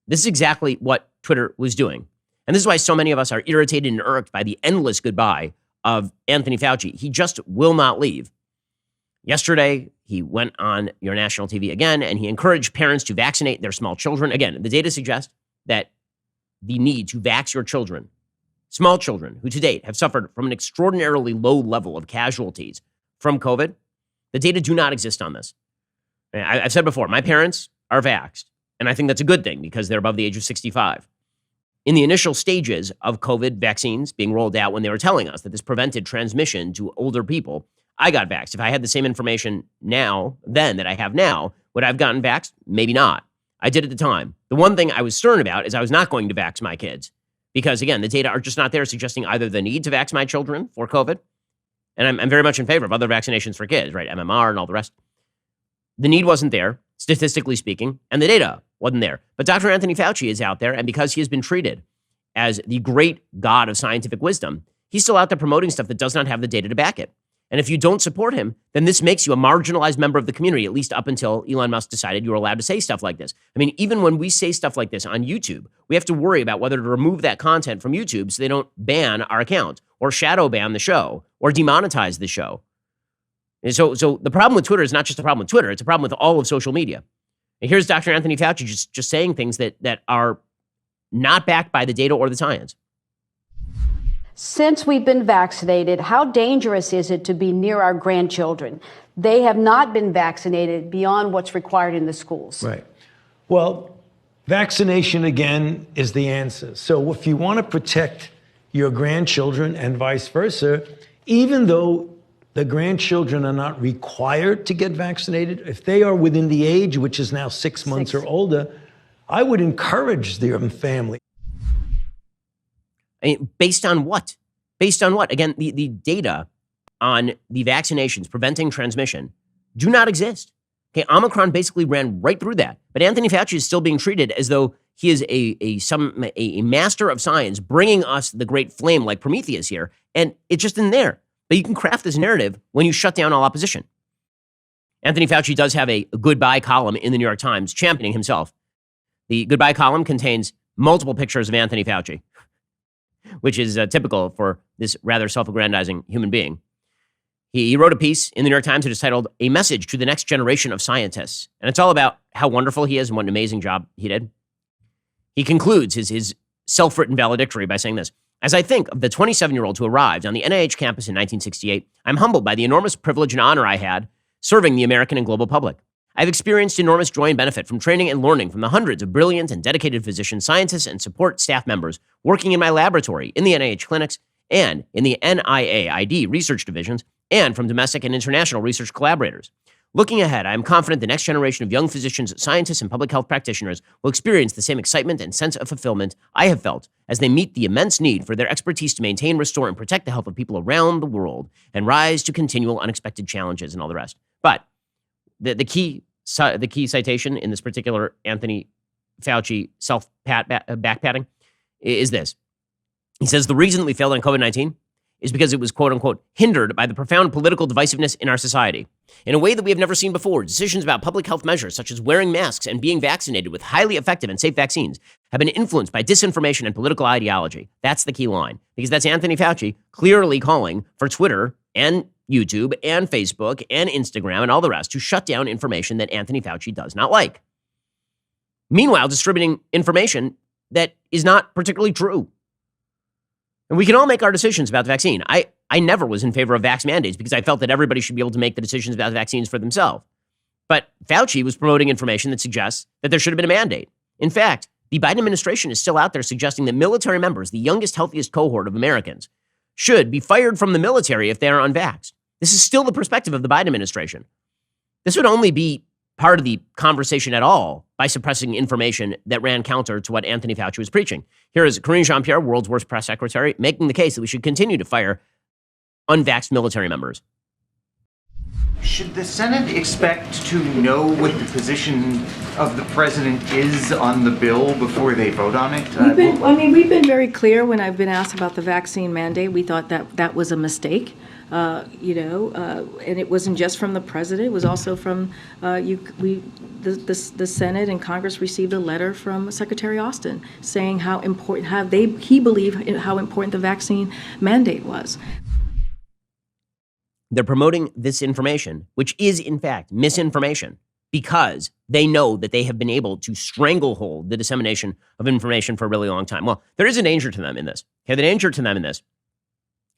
This is exactly what Twitter was doing. And this is why so many of us are irritated and irked by the endless goodbye of Anthony Fauci. He just will not leave. Yesterday, he went on your national TV again, and he encouraged parents to vaccinate their small children. Again, the data suggests that the need to vax your children, small children who to date have suffered from an extraordinarily low level of casualties from COVID, the data do not exist on this. I've said before, my parents are vaxxed, and I think that's a good thing because they're above the age of 65. In the initial stages of COVID vaccines being rolled out, when they were telling us that this prevented transmission to older people, I got vaxxed. If I had the same information then that I have now, would I have gotten vaxxed? Maybe not. I did at the time. The one thing I was stern about is I was not going to vax my kids because, again, the data are just not there suggesting either the need to vax my children for COVID, and I'm very much in favor of other vaccinations for kids, right? MMR and all the rest. The need wasn't there, statistically speaking, and the data wasn't there. But Dr. Anthony Fauci is out there, and because he has been treated as the great god of scientific wisdom, he's still out there promoting stuff that does not have the data to back it. And if you don't support him, then this makes you a marginalized member of the community, at least up until Elon Musk decided you were allowed to say stuff like this. I mean, even when we say stuff like this on YouTube, we have to worry about whether to remove that content from YouTube so they don't ban our account or shadow ban the show or demonetize the show. And so the problem with Twitter is not just a problem with Twitter, it's a problem with all of social media. And here's Dr. Anthony Fauci just saying things that are not backed by the data or the science. Since we've been vaccinated, how dangerous is it to be near our grandchildren? They have not been vaccinated beyond what's required in the schools. Right. Well, vaccination, again, is the answer. So if you want to protect your grandchildren and vice versa, even though the grandchildren are not required to get vaccinated, if they are within the age, which is now 6 months or older, I would encourage their family. I mean, based on what? Based on what? Again, the data on the vaccinations preventing transmission do not exist. Okay, Omicron basically ran right through that. But Anthony Fauci is still being treated as though he is a master of science, bringing us the great flame like Prometheus here. And it's just in there. But you can craft this narrative when you shut down all opposition. Anthony Fauci does have a goodbye column in the New York Times championing himself. The goodbye column contains multiple pictures of Anthony Fauci, which is typical for this rather self-aggrandizing human being. He wrote a piece in the New York Times that is titled "A Message to the Next Generation of Scientists." And it's all about how wonderful he is and what an amazing job he did. He concludes his self-written valedictory by saying this: "As I think of the 27-year-old who arrived on the NIH campus in 1968, I'm humbled by the enormous privilege and honor I had serving the American and global public. I've experienced enormous joy and benefit from training and learning from the hundreds of brilliant and dedicated physicians, scientists, and support staff members working in my laboratory, in the NIH clinics, and in the NIAID research divisions, and from domestic and international research collaborators. Looking ahead, I am confident the next generation of young physicians, scientists, and public health practitioners will experience the same excitement and sense of fulfillment I have felt as they meet the immense need for their expertise to maintain, restore, and protect the health of people around the world and rise to continual unexpected challenges," and all the rest. But the key citation in this particular Anthony Fauci backpatting is this. He says, "The reason that we failed on COVID-19 is because it was, quote unquote, hindered by the profound political divisiveness in our society. In a way that we have never seen before, decisions about public health measures, such as wearing masks and being vaccinated with highly effective and safe vaccines, have been influenced by disinformation and political ideology." That's the key line, because that's Anthony Fauci clearly calling for Twitter and YouTube and Facebook and Instagram and all the rest to shut down information that Anthony Fauci does not like. Meanwhile, distributing information that is not particularly true. And we can all make our decisions about the vaccine. I never was in favor of vax mandates because I felt that everybody should be able to make the decisions about vaccines for themselves. But Fauci was promoting information that suggests that there should have been a mandate. In fact, the Biden administration is still out there suggesting that military members, the youngest, healthiest cohort of Americans, should be fired from the military if they are unvaxxed. This is still the perspective of the Biden administration. This would only be part of the conversation at all by suppressing information that ran counter to what Anthony Fauci was preaching. Here is Karine Jean-Pierre, world's worst press secretary, making the case that we should continue to fire unvaxxed military members. Should the Senate expect to know what the position of the president is on the bill before they vote on it? We've been very clear when I've been asked about the vaccine mandate. We thought that that was a mistake, and it wasn't just from the president. It was also from the Senate and Congress received a letter from Secretary Austin saying how important, he believed how important the vaccine mandate was. They're promoting this information, which is in fact misinformation, because they know that they have been able to stranglehold the dissemination of information for a really long time. Well, there is a danger to them in this. Okay, the danger to them in this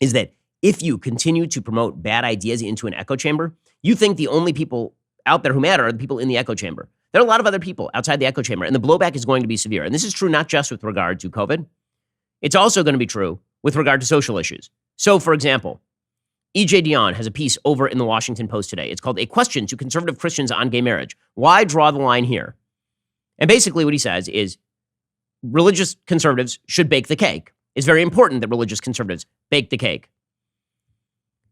is that if you continue to promote bad ideas into an echo chamber, you think the only people out there who matter are the people in the echo chamber. There are a lot of other people outside the echo chamber, and the blowback is going to be severe. And this is true not just with regard to COVID. It's also going to be true with regard to social issues. So, for example, E.J. Dionne has a piece over in the Washington Post today. It's called A Question to Conservative Christians on Gay Marriage. Why draw the line here? And basically what he says is religious conservatives should bake the cake. It's very important that religious conservatives bake the cake.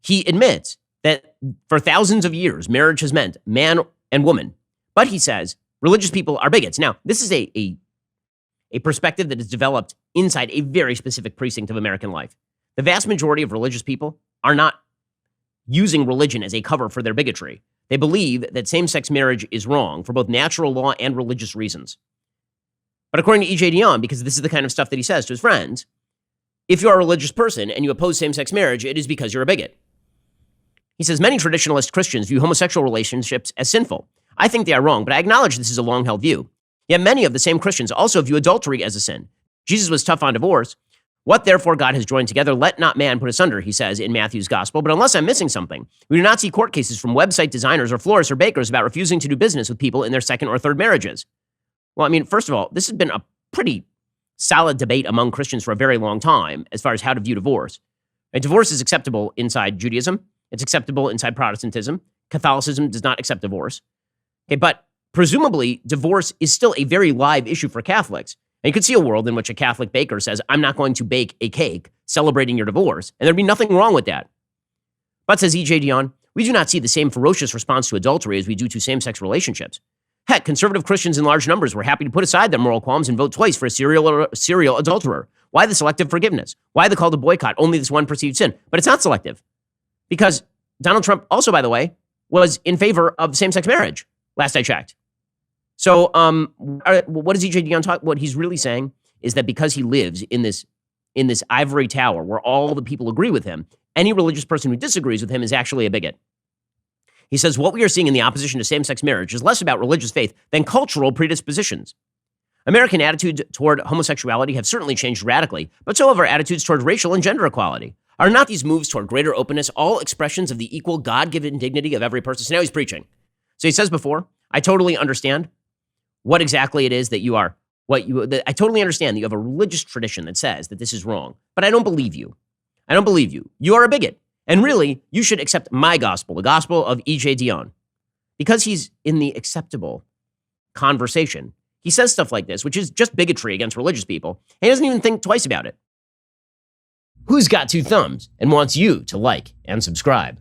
He admits that for thousands of years, marriage has meant man and woman. But he says religious people are bigots. Now, this is a perspective that is developed inside a very specific precinct of American life. The vast majority of religious people are not using religion as a cover for their bigotry. They believe that same-sex marriage is wrong for both natural law and religious reasons. But according to E.J. Dionne, because this is the kind of stuff that he says to his friends, if you are a religious person and you oppose same-sex marriage, it is because you're a bigot. He says many traditionalist Christians view homosexual relationships as sinful. I think they are wrong, but I acknowledge this is a long-held view. Yet many of the same Christians also view adultery as a sin. Jesus was tough on divorce. What therefore God has joined together, let not man put asunder, he says in Matthew's gospel. But unless I'm missing something, we do not see court cases from website designers or florists or bakers about refusing to do business with people in their second or third marriages. Well, I mean, first of all, this has been a pretty solid debate among Christians for a very long time as far as how to view divorce. And divorce is acceptable inside Judaism. It's acceptable inside Protestantism. Catholicism does not accept divorce. Okay, but presumably, divorce is still a very live issue for Catholics. And you could see a world in which a Catholic baker says, I'm not going to bake a cake celebrating your divorce, and there'd be nothing wrong with that. But, says E.J. Dionne, we do not see the same ferocious response to adultery as we do to same-sex relationships. Heck, conservative Christians in large numbers were happy to put aside their moral qualms and vote twice for a serial adulterer. Why the selective forgiveness? Why the call to boycott only this one perceived sin? But it's not selective. Because Donald Trump also, by the way, was in favor of same-sex marriage, last I checked. So what does E.J. Dionne talk? What he's really saying is that because he lives in this ivory tower where all the people agree with him, any religious person who disagrees with him is actually a bigot. He says what we are seeing in the opposition to same-sex marriage is less about religious faith than cultural predispositions. American attitudes toward homosexuality have certainly changed radically, but so have our attitudes toward racial and gender equality. Are not these moves toward greater openness all expressions of the equal God-given dignity of every person? So now he's preaching. So he says before, I totally understand what exactly it is that you are, I totally understand that you have a religious tradition that says that this is wrong, but I don't believe you. I don't believe you. You are a bigot. And really, you should accept my gospel, the gospel of E.J. Dionne. Because he's in the acceptable conversation, he says stuff like this, which is just bigotry against religious people, and he doesn't even think twice about it. Who's got two thumbs and wants you to like and subscribe?